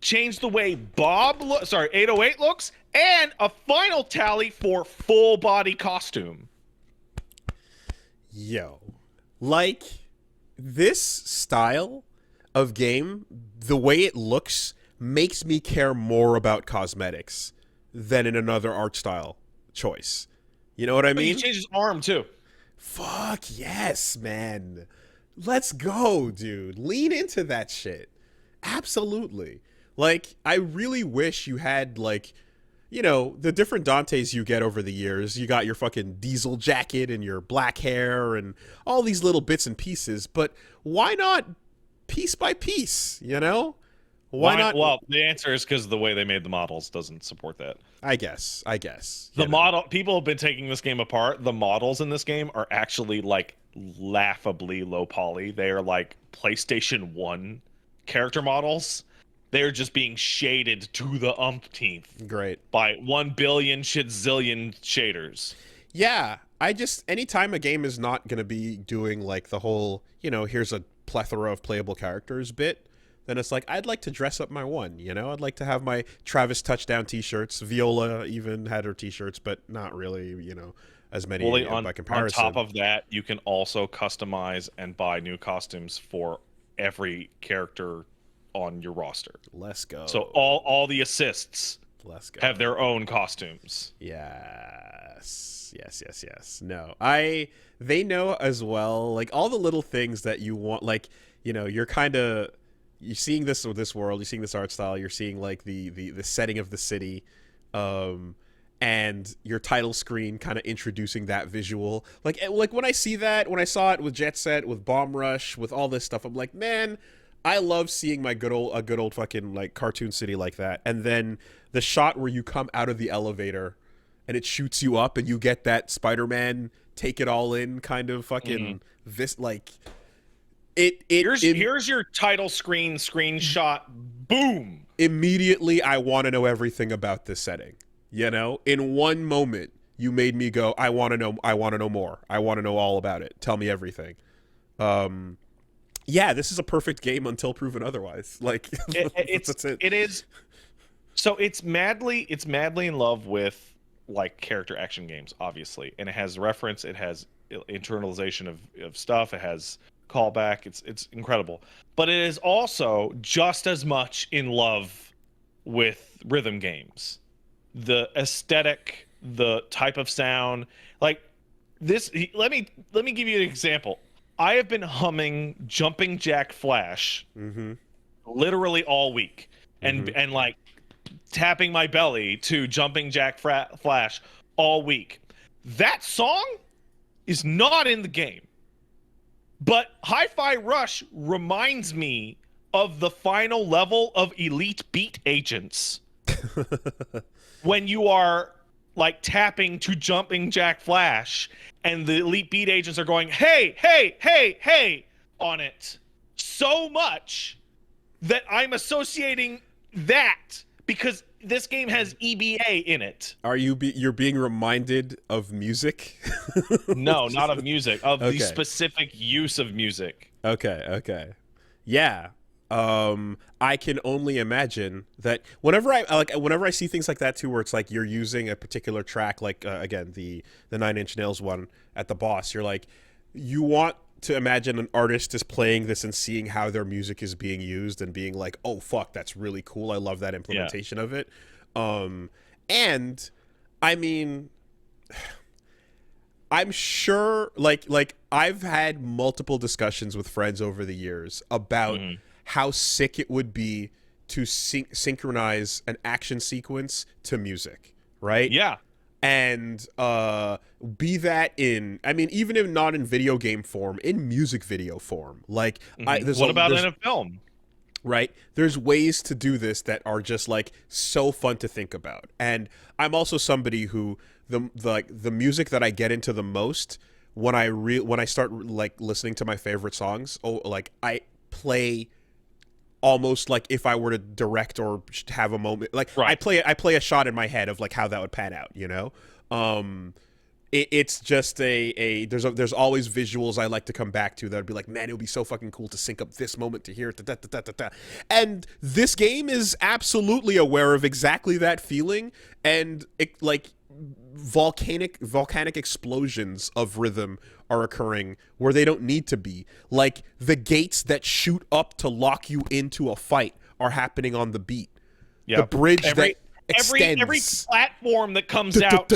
change the way 808 looks, and a final tally for full body costume. Yo. Like, this style of game, the way it looks, makes me care more about cosmetics than in another art style choice. You know what I mean? You change his arm, too. Fuck yes, man. Let's go, dude. Lean into that shit. Absolutely. Like, I really wish you had, like, you know, the different Dantes you get over the years. You got your fucking diesel jacket and your black hair and all these little bits and pieces, but why not piece by piece, you know? Why not? Well, the answer is because the way they made the models doesn't support that. I guess. People have been taking this game apart. The models in this game are actually like laughably low poly. They are like PlayStation 1 character models. They're just being shaded to the umpteenth. Great. By 1 billion zillion shaders. Yeah, anytime a game is not going to be doing like the whole, you know, here's a plethora of playable characters bit, then it's like, I'd like to dress up my one, you know? I'd like to have my Travis touchdown t-shirts. Viola even had her t-shirts, but not really, you know, as many by comparison. On top of that, you can also customize and buy new costumes for every character on your roster. Let's go. So all the assists have their own costumes. Yes. No. They know as well, like all the little things that you want, like, you know, you're seeing this world, you're seeing this art style, you're seeing like the setting of the city, and your title screen kind of introducing that visual. Like when I saw it with Jet Set, with Bomb Rush, with all this stuff, I'm like, man, I love seeing a good old fucking like cartoon city like that. And then the shot where you come out of the elevator and it shoots you up and you get that Spider-Man take it all in kind of fucking this like here's your title screen screenshot. Boom. Immediately I want to know everything about this setting. You know, in one moment you made me go, I want to know more. I want to know all about it. Tell me everything. Yeah, this is a perfect game until proven otherwise. Like that's it. It is. So it's madly in love with like character action games, obviously, and it has reference, it has internalization of stuff, it has callback. It's incredible, but it is also just as much in love with rhythm games, the aesthetic, the type of sound, like this. Let me give you an example. I have been humming Jumping Jack Flash literally all week, and like tapping my belly to Jumping Jack Flash all week. That song is not in the game. But Hi-Fi Rush reminds me of the final level of Elite Beat Agents when you are like tapping to jumping jack flash and the Elite Beat Agents are going, hey, hey, hey, hey, on it so much that I'm associating that because this game has EBA in it. Are you're being reminded of music? No, not of music, of the Okay. specific use of music. Okay. Yeah. I can only imagine that whenever I see things like that too, where it's like you're using a particular track, like again the Nine Inch Nails one at the boss, you're like, you want to imagine an artist is playing this and seeing how their music is being used and being like, oh fuck, that's really cool. I love that implementation of it. And I mean, I'm sure like I've had multiple discussions with friends over the years about how sick it would be to synchronize an action sequence to music, right? Yeah. And be that in, I mean, even if not in video game form, in music video form, like What about in a film? right? There's ways to do this that are just like so fun to think about. And I'm also somebody who the music that I get into the most when I start like listening to my favorite songs, like I play almost like if I were to direct or have a moment, like Right. I play a shot in my head of like how that would pan out, you know. It's just there's always visuals I like to come back to that would be like, man, it would be so fucking cool to sync up this moment to hear it, da, da, da, da, da. And this game is absolutely aware of exactly that feeling, and it, like volcanic explosions of rhythm are occurring where they don't need to be. Like the gates that shoot up to lock you into a fight are happening on the beat. Yeah. The bridge that extends. Every platform that comes out.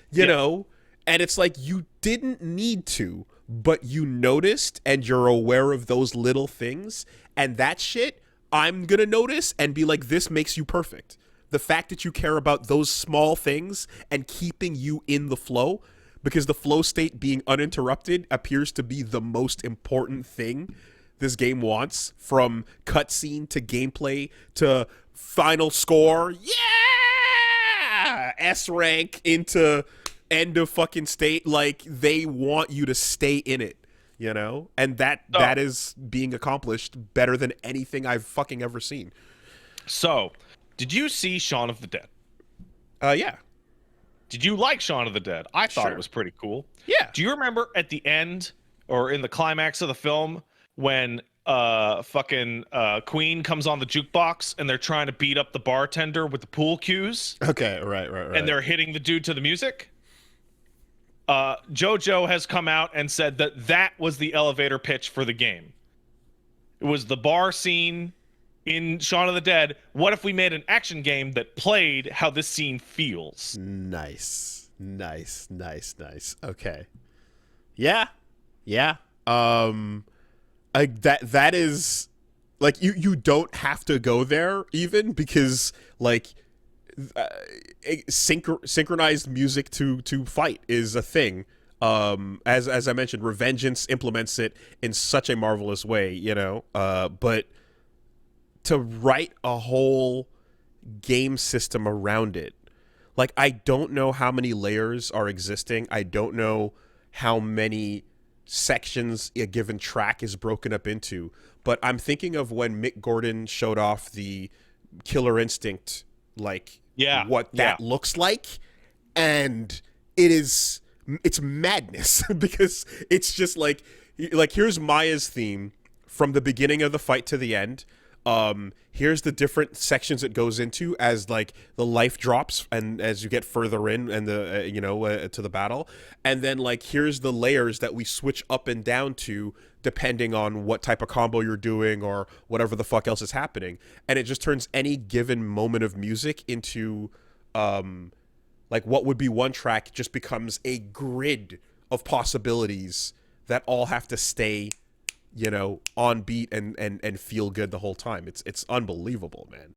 You know, and it's like you didn't need to, but you noticed and you're aware of those little things, and that shit I'm gonna notice and be like, this makes you perfect. The fact that you care about those small things and keeping you in the flow, because the flow state being uninterrupted appears to be the most important thing this game wants, from cutscene to gameplay to final score. Yeah! S rank into end of fucking state. Like, they want you to stay in it, you know? And that is being accomplished better than anything I've fucking ever seen. So, did you see Shaun of the Dead? Yeah. Did you like Shaun of the Dead? I thought Sure. it was pretty cool. Yeah. Do you remember at the end or in the climax of the film when fucking Queen comes on the jukebox and they're trying to beat up the bartender with the pool cues? Okay, right. And they're hitting the dude to the music? JoJo has come out and said that was the elevator pitch for the game. It was the bar scene in Shaun of the Dead. What if we made an action game that played how this scene feels? Nice. Okay. Yeah. That is like you don't have to go there even, because like synchronized music to fight is a thing. As I mentioned, Revengeance implements it in such a marvelous way, you know. But to write a whole game system around it, like, I don't know how many layers are existing. I don't know how many sections a given track is broken up into. But I'm thinking of when Mick Gordon showed off the Killer Instinct, like, what that looks like, and it's madness because it's just like here's Maya's theme from the beginning of the fight to the end. Here's the different sections it goes into as like the life drops and as you get further in and the to the battle, and then like here's the layers that we switch up and down to depending on what type of combo you're doing or whatever the fuck else is happening, and it just turns any given moment of music into like what would be one track just becomes a grid of possibilities that all have to stay, you know, on beat and feel good the whole time. It's unbelievable, man.